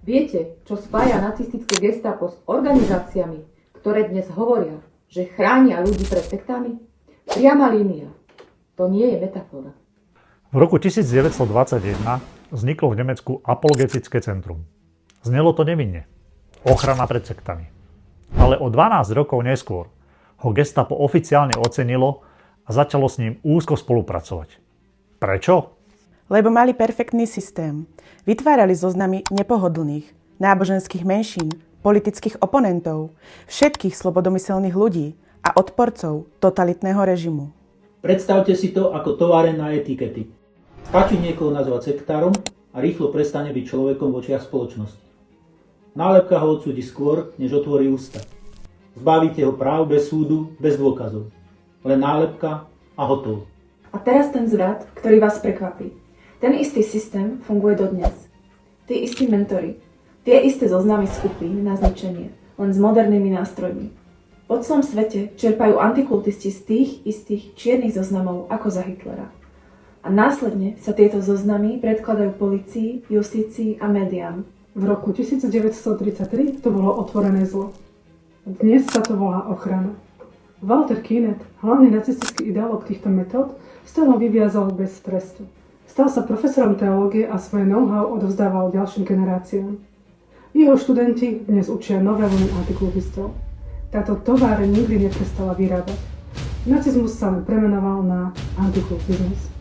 Viete, čo spája nacistické gestapo s organizáciami, ktoré dnes hovoria, že chránia ľudí pred sektami? Priama línia. To nie je metafora. V roku 1921 vzniklo v Nemecku apologetické centrum. Znelo to nevinne. Ochrana pred sektami. Ale o 12 rokov neskôr ho gestapo oficiálne ocenilo a začalo s ním úzko spolupracovať. Prečo? Lebo mali perfektný systém. Vytvárali zoznamy nepohodlných, náboženských menšín, politických oponentov, všetkých slobodomyselných ľudí a odporcov totalitného režimu. Predstavte si to ako továren na etikety. Stačí niekoho nazvať sektárom a rýchlo prestane byť človekom v očiach spoločnosti. Nálepka ho odsúdi skôr, než otvorí ústa. Zbavíte ho práv bez súdu, bez dôkazov. Len nálepka a hotovo. A teraz ten zvrat, ktorý vás prekvapí. Ten istý systém funguje dodnes. Tí istí mentori, tie isté zoznamy skupín na zničenie, len s modernými nástrojmi. Po celom svete čerpajú antikultisti z tých istých čiernych zoznamov ako za Hitlera. A následne sa tieto zoznamy predkladajú polícii, justícii a médiám. V roku 1933 to bolo otvorené zlo. Dnes sa to volá ochrana. Walter Kienet, hlavný nacistický ideológ týchto metód, z toho vyviazal bez trestu. Stal sa profesorom teológie a svoje know-how odovzdával ďalším generáciám. Jeho študenti dnes učia nové vlny antikultistov. Táto továreň nikdy neprestala vyrábať. Nacizmus sa len premenoval na antikultizmus.